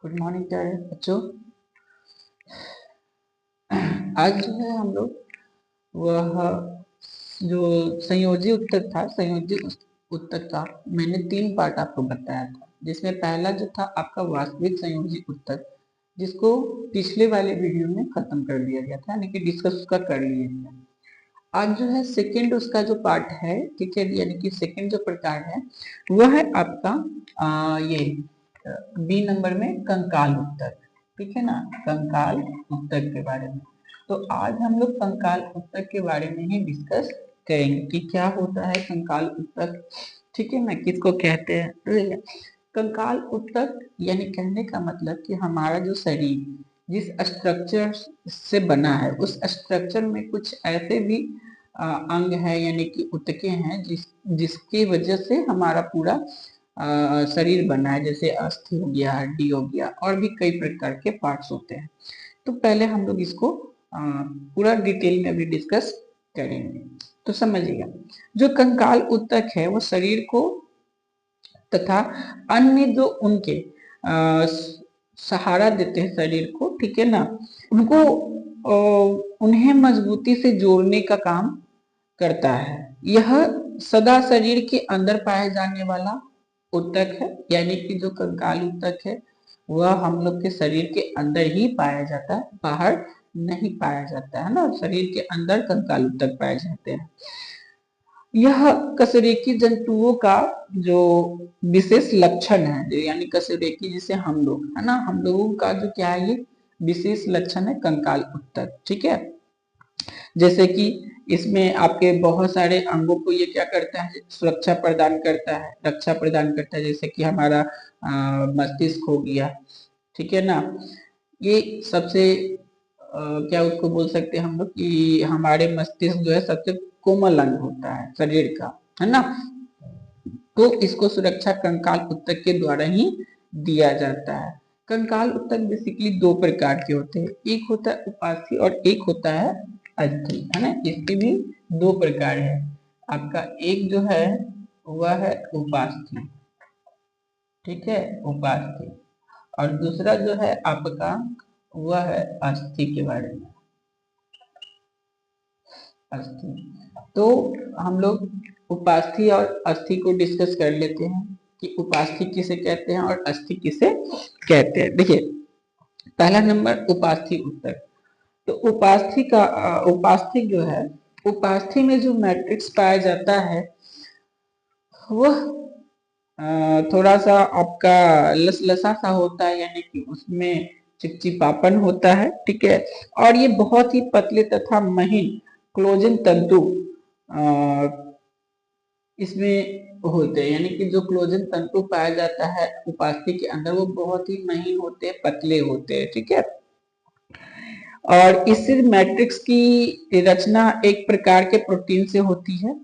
Good morning प्यारे बच्चों। आज जो है हम लोग वह जो संयोजी उत्तर था, उत्तर का मैंने 3 पार्ट आपको बताया था, जिसमें पहला जो था आपका वास्तविक संयोजी उत्तर, जिसको पिछले वाले वीडियो में खत्म कर दिया गया था, यानी कि डिस्कस उसका कर लिए थे। आज जो है सेकंड उसका जो पार्ट है, ठीक है, यानी कि सेकंड जो प्रकार है वह है आपका ये बी नंबर में कंकाल उत्तर, ठीक है ना, कंकाल उत्तर के बारे में। तो आज हम लोग कंकाल उत्तर के बारे में ही डिस्कस करेंगे कि क्या होता है कंकाल उत्तर, ठीक है ना, किसको कहते हैं। तो कंकाल उत्तर यानी कहने का मतलब कि हमारा जो शरीर जिस स्ट्रक्चर से बना है उस स्ट्रक्चर में कुछ ऐसे भी अंग है यानी कि ऊतकें हैं जिसकी वजह से हमारा पूरा शरीर बना है, जैसे अस्थि हो गया, हड्डी हो गया, और भी कई प्रकार के पार्ट्स होते हैं। तो पहले हम लोग इसको पूरा डिटेल में अभी डिस्कस करेंगे। तो समझिएगा, जो कंकाल ऊतक है वो शरीर को तथा अन्य जो उनके सहारा देते हैं शरीर को, ठीक है ना, उनको उन्हें मजबूती से जोड़ने का काम करता है। यह सदा शरीर के अंदर पाए जाने वाला ऊतक है, यानी कि जो कंकाल ऊतक है वह हम लोग के शरीर के अंदर ही पाया जाता है, बाहर नहीं पाया जाता है ना। शरीर के अंदर कंकाल ऊतक पाए जाते हैं। यह कशरेकी जंतुओं का जो विशेष लक्षण है, यानी कशरेकी जिसे हम लोग है ना, हम लोगों का जो क्या है ये विशेष लक्षण है कंकाल ऊतक, ठीक है। जैसे कि इसमें आपके बहुत सारे अंगों को ये क्या करता है, सुरक्षा प्रदान करता है, रक्षा प्रदान करता है, जैसे कि हमारा मस्तिष्क हो गया, ठीक है ना। ये सबसे क्या उसको बोल सकते हैं हम लोग कि हमारे मस्तिष्क जो है सबसे कोमल अंग होता है शरीर का, है ना। तो इसको सुरक्षा कंकाल ऊतक के द्वारा ही दिया जाता है। कंकाल ऊतक बेसिकली 2 प्रकार के होते हैं, एक होता है उपास्थि और एक होता है अस्थि, है ना। इसके भी 2 प्रकार है। आपका एक जो है वह है उपास्थि, ठीक है, उपास्थि, और दूसरा जो है आपका वह है अस्थि के बारे में, अस्थि। तो हम लोग उपास्थि और अस्थि को डिस्कस कर लेते हैं कि उपास्थि किसे कहते हैं और अस्थि किसे कहते हैं। देखिए, पहला नंबर उपास्थि उत्तर। तो उपास्थि जो है, उपास्थि में जो मैट्रिक्स पाया जाता है वह थोड़ा सा आपका लसलसा सा होता है, यानी कि उसमें चिपचिपापन होता है, ठीक है। और ये बहुत ही पतले तथा महीन क्लोजन तंतु इसमें होते हैं, यानी कि जो क्लोजन तंतु पाया जाता है उपास्थि के अंदर वो बहुत ही महीन होते हैं, पतले होते हैं, ठीक है। और इस मैट्रिक्स की रचना एक प्रकार के प्रोटीन से होती है।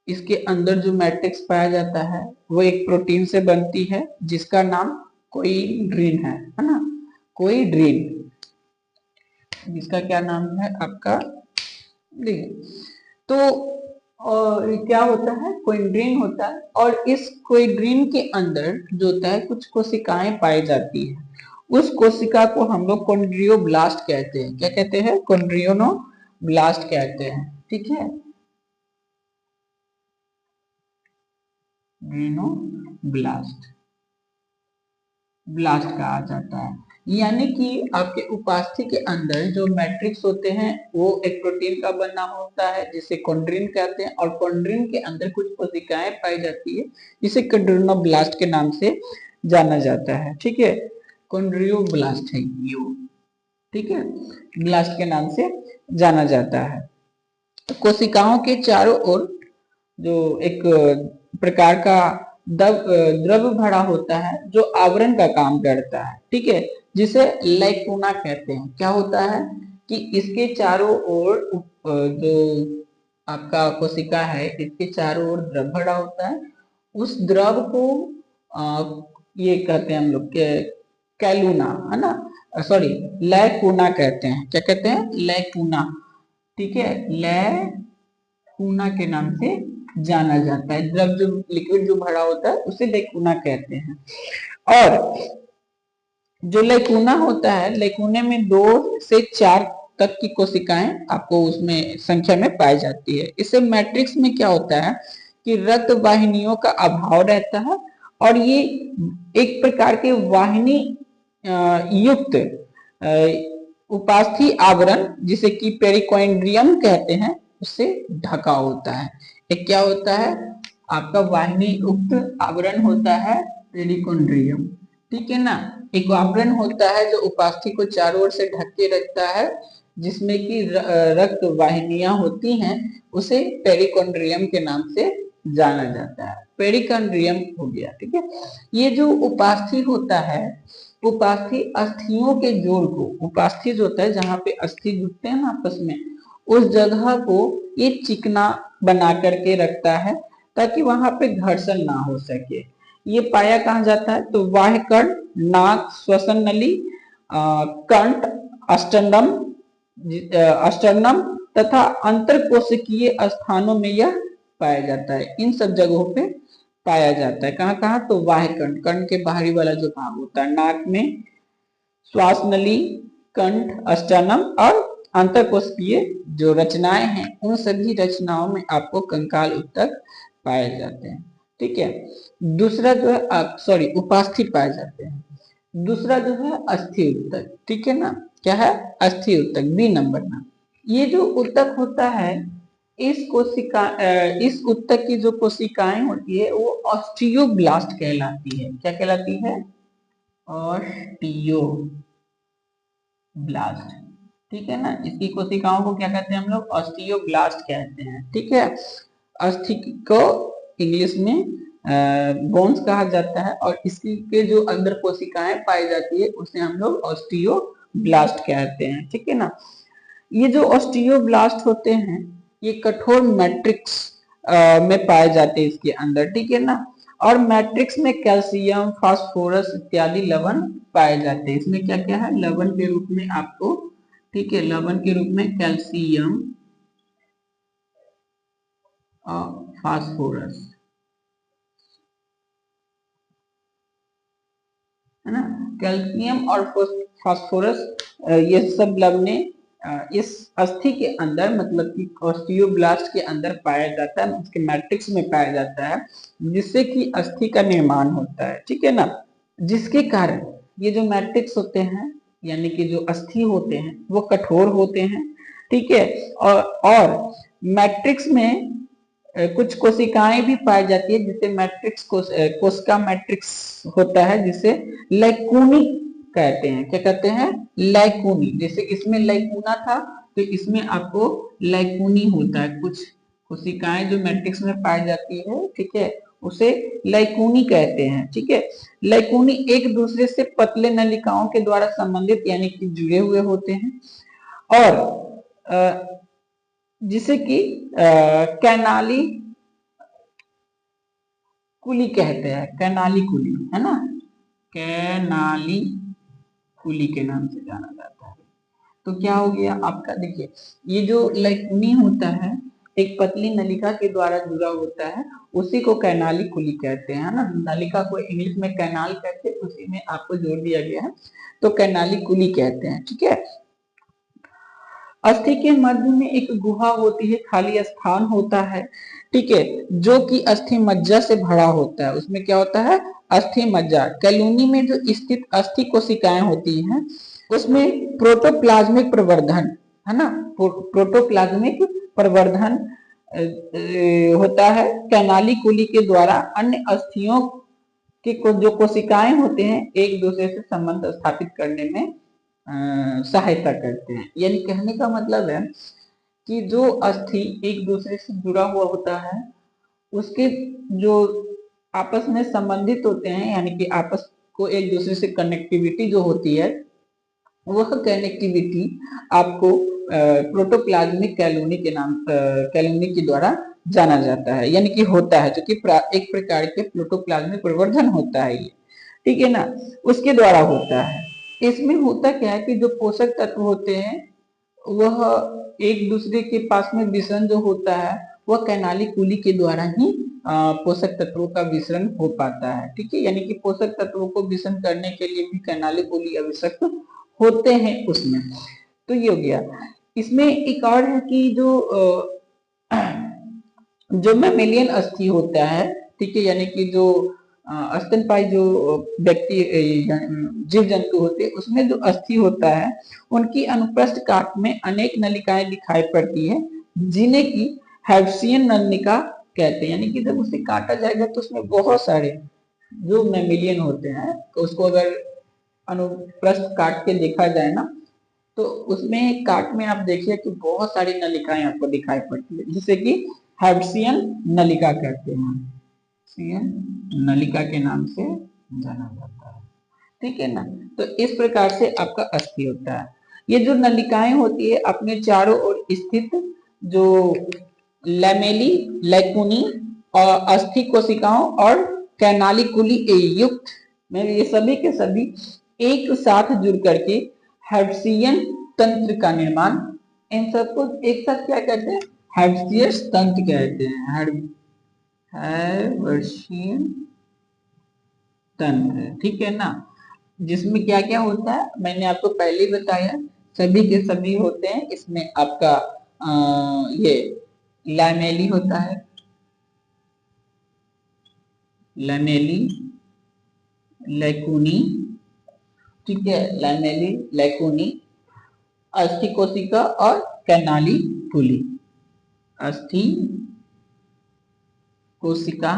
इसके अंदर जो मैट्रिक्स पाया जाता है वो एक प्रोटीन से बनती है जिसका नाम कोइड्रीन है ना, कोइड्रीन, जिसका क्या नाम है आपका, देखिए। तो और क्या होता है, कोइड्रीन होता है, और इस कोइड्रीन के अंदर जो होता है कुछ कोशिकाएं पाई जाती है। उस कोशिका को हम लोग कॉन्ड्रियोब्लास्ट कहते हैं। क्या कहते हैं, कॉन्ड्रियोनोब्लास्ट कहते हैं, ठीक है, ब्लास्ट ब्लास्ट कहा जाता है। यानी कि आपके उपास्थि के अंदर जो मैट्रिक्स होते हैं वो एक प्रोटीन का बना होता है जिसे कॉन्ड्रिन कहते हैं, और कॉन्ड्रिन के अंदर कुछ कोशिकाएं पाई जाती है जिसे कॉन्ड्रियोब्लास्ट के नाम से जाना जाता है, ठीक है। कॉन्ड्रियोब्लास्ट है ये, ठीक है, ब्लास्ट के नाम से जाना जाता है। कोशिकाओं के चारों ओर जो एक प्रकार का द्रव भरा होता है जो आवरण का काम करता है, ठीक है, जिसे लैकुना कहते हैं। क्या होता है कि इसके चारों ओर जो आपका कोशिका है इसके चारों ओर द्रव भरा होता है। उस द्रव को ये कहते हैं हम लोग के कैलुना, है ना, सॉरी, लैकुना कहते हैं। क्या कहते हैं, लैकुना, ठीक है, लैकुना के नाम से जाना जाता है। द्रव जो लिक्विड जो भरा होता है उसे लेकुना कहते हैं। और जो लैकुना होता है, लैकुने में 2 से 4 तक की कोशिकाएं आपको उसमें संख्या में पाई जाती है। इसे मैट्रिक्स में क्या होता है कि रक्त वाहिनियों का अभाव रहता है और ये एक प्रकार के वाहिनी युक्त उपास्थि आवरण, जिसे कि पेरिकोइंड्रियम कहते हैं, उससे ढका होता है। एक क्या होता है, आपका वाहिनी युक्त आवरण होता है पेरिकोइंड्रियम, ठीक है ना। एक आवरण होता है जो उपास्थि को चारों ओर से ढक के रखता है, जिसमें कि रक्त वाहिनियां होती हैं, उसे पेरिकोइंड्रियम के नाम से जाना जाता है। पेरिकोइंड्रियम हो गया, ठीक है। ये जो उपास्थि होता है, उपास्थि अस्थियों के जोड़ को, उपास्थि जो होता है जहां पे अस्थि जुड़ते हैं ना आपस में, उस जगह को ये चिकना बना करके रखता है ताकि वहां पे घर्षण ना हो सके। ये पाया कहाँ जाता है, तो बाह्य कर्ण, नाक, श्वसन नली, कंठ, अस्टर्नम अस्टर्नम तथा अंतरकोशिकीय स्थानों में यह पाया जाता है। इन सब जगहों पे पाया जाता है। कहाँ कहाँ, तो बाह्य कर्ण, कर्ण के बाहरी वाला जो भाग होता है, नाक में श्वास नली, कंठ, अस्टर्नम और अंतरकोशिकीय जो रचनाएं हैं, उन सभी रचनाओं में आपको कंकाल उत्तक पाए जाते हैं, ठीक है। दूसरा जो है सॉरी उपास्थि पाए जाते हैं। दूसरा जो है अस्थि उत्तक, ठीक है ना। क्या है, अस्थि उत्तक, बी नंबर में। ये जो उत्तक होता है, इस उत्तक की जो कोशिकाएं होती है वो ऑस्टियोब्लास्ट कहलाती है। क्या कहलाती है, ऑस्टियोब्लास्ट, ठीक है ना। इसकी कोशिकाओं को क्या कहते हैं हम लोग, ऑस्टियोब्लास्ट कहते हैं, ठीक है। अस्थि को इंग्लिश में बोन्स कहा जाता है और इसकी के जो अंदर कोशिकाएं पाई जाती है उसे हम लोग ऑस्टियोब्लास्ट कहते हैं, ठीक है ना। ये जो ऑस्टियोब्लास्ट होते हैं, ये कठोर मैट्रिक्स में पाए जाते हैं इसके अंदर, ठीक है ना। और मैट्रिक्स में कैल्शियम, फास्फोरस इत्यादि लवण पाए जाते हैं। इसमें क्या क्या है, लवण के रूप में आपको, ठीक है, लवण के रूप में कैल्शियम और फास्फोरस, है ना। कैल्शियम और फास्फोरस ये सब लवणे इस अस्थि के अंदर, मतलब कि ऑस्टियोब्लास्ट के अंदर पाया जाता है, उसके मैट्रिक्स में पाया जाता है, जिससे कि अस्थि का निर्माण होता है, ठीक है ना। जिसके कारण ये जो मैट्रिक्स होते हैं, यानी कि जो अस्थि होते हैं, वो कठोर होते हैं, ठीक है। और मैट्रिक्स में कुछ कोशिकाएं भी पाई जाती है, जिसे मैट्रिक्स कोशिका मैट्रिक्स होता है, जिसे लैकुनी कहते हैं। क्या कहते हैं, लैकुनी। जैसे इसमें लैकुना था, तो इसमें आपको लैकुनी होता है। कुछ कोशिकाएं जो मैट्रिक्स में पाई जाती है, ठीक है, उसे लैकुनी कहते हैं, ठीक है। लैकुनी एक दूसरे से पतले नलिकाओं के द्वारा संबंधित यानी कि जुड़े हुए होते हैं, और जिसे कि कैनाली कुली कहते हैं, कैनाली कुली, है ना, कैनाली कुली के नाम से जाना जाता है। तो क्या हो गया आपका, देखिए ये जो लैकुनी होता है, एक पतली नलिका के द्वारा जुड़ा होता है, उसी को कैनाली कुली कहते हैं, है ना। नलिका को इंग्लिश में कैनाल कहते हैं, उसी में आपको जोड़ दिया गया है, तो कैनाली कुली कहते हैं, ठीक है। अस्थि के मध्य में एक गुहा होती है, खाली स्थान होता है, ठीक है, जो कि अस्थि मज्जा से भरा होता है। उसमें क्या होता है, अस्थि मज्जा। कैलूनी में जो स्थित अस्थि कोशिकाएं होती हैं, उसमें प्रोटोप्लाज्मिक प्रवर्धन, है ना, प्रोटोप्लाज्मिक प्रवर्धन होता है कैनाली कुली के द्वारा। अन्य अस्थियों की जो कोशिकाएं होते हैं, एक दूसरे से संबंध स्थापित करने में सहायता करते हैं। यानी कहने का मतलब है कि जो अस्थि एक दूसरे से जुड़ा हुआ होता है, उसके जो आपस में संबंधित होते हैं, यानी कि आपस को एक दूसरे से कनेक्टिविटी जो होती है, वह कनेक्टिविटी आपको प्रोटोप्लाज्मिक कैलोनी के नाम कैलोनी के द्वारा जाना जाता है, यानी कि होता है, जो कि एक प्रकार के प्रोटोप्लाज्मिक प्रवर्धन होता है ये, ठीक है ना, उसके द्वारा होता है। इसमें होता क्या है कि जो पोषक तत्व होते हैं, वह एक दूसरे के पास में विषण जो होता है, वह कैनाली कुली के द्वारा ही पोषक तत्वों का विसरण हो पाता है। ठीक है, यानी कि पोषक तत्वों को विसरण करने के लिए भी कर्णाली आवश्यक होते हैं उसमें। तो ये हो गया। इसमें एक और है कि जो मैमेलियन अस्थि होता है, ठीक है, यानी कि जो स्तनपायी जो व्यक्ति जीव जंतु होते हैं उसमें जो अस्थि होता है उनकी अनुप्रस्थ काट में अनेक नलिकाएं दिखाई पड़ती है जिन्हें की हेर्ट्जियन नलिका कहते हैं। यानी कि जब उसे काटा जाएगा तो उसमें बहुत सारे जो मैमेलियन होते हैं तो उसको अगर अनुप्रस्थ काट के देखा जाए ना तो उसमें काट में आप देखिए कि बहुत सारी नलिकाएं आपको दिखाई पड़ती है जिसे कि हेर्ट्जियन नलिका कहते हैं। हेर्ट्जियन नलिका के नाम से जाना जाता है। ठीक है ना, तो इस प्रकार से आपका अस्थि होता है। ये जो नलिकाएं होती है अपने चारों ओर स्थित जो लैमेली, लैकुनी और अस्थि कोशिकाओं और कैनालिकुली युक्त में ये सभी के सभी एक साथ जुड़ करके हेर्ट्जियन तंत्र का निर्माण, इन सबको एक साथ क्या कहते हैं, हेर्ट्जियस तंत्र कहते हैं। हेर्ट्जियन तंत्र, ठीक है ना, जिसमें क्या क्या होता है मैंने आपको पहले ही बताया, सभी के सभी होते हैं। इसमें आपका ये लैमेली होता है, लैमेली, लैकुनी, ठीक है, लैमेली, लैकुनी, अस्थि कोशिका और कैनालिकुली। अस्थि कोशिका,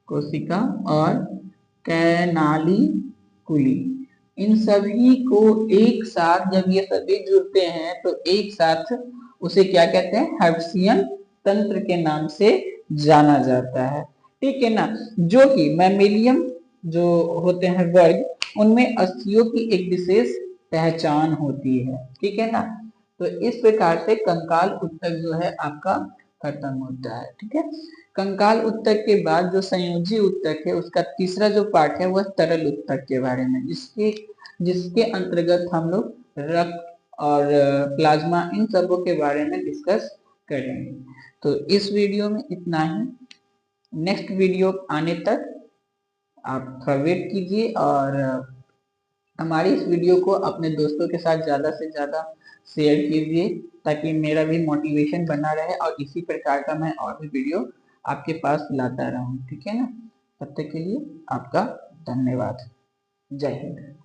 कोशिका और कैनालिकुली, इन सभी को एक साथ जब ये सभी जुड़ते हैं तो एक साथ उसे क्या कहते हैं, हेर्ट्जियन तंत्र के नाम से जाना जाता है। ठीक है ना, जो कि मैमेलियन जो होते हैं वर्ग उनमें अस्थियों की एक विशेष पहचान होती है। ठीक है ना, तो इस प्रकार से कंकाल उत्तक जो है आपका खत्म होता है। ठीक है, कंकाल उत्तक के बाद जो संयोजी उत्तक है उसका तीसरा जो पार्ट है वह तरल उत्तक के बारे में, जिसके अंतर्गत हम लोग रक्त और प्लाज्मा इन सबों के बारे में डिस्कस करेंगे। तो इस वीडियो में इतना ही। नेक्स्ट वीडियो आने तक आप थोड़ा वेट कीजिए और हमारी इस वीडियो को अपने दोस्तों के साथ ज़्यादा से ज़्यादा शेयर कीजिए ताकि मेरा भी मोटिवेशन बना रहे और इसी प्रकार का मैं और भी वीडियो आपके पास लाता रहूं। ठीक है ना, तब तक के लिए आपका धन्यवाद। जय हिंद।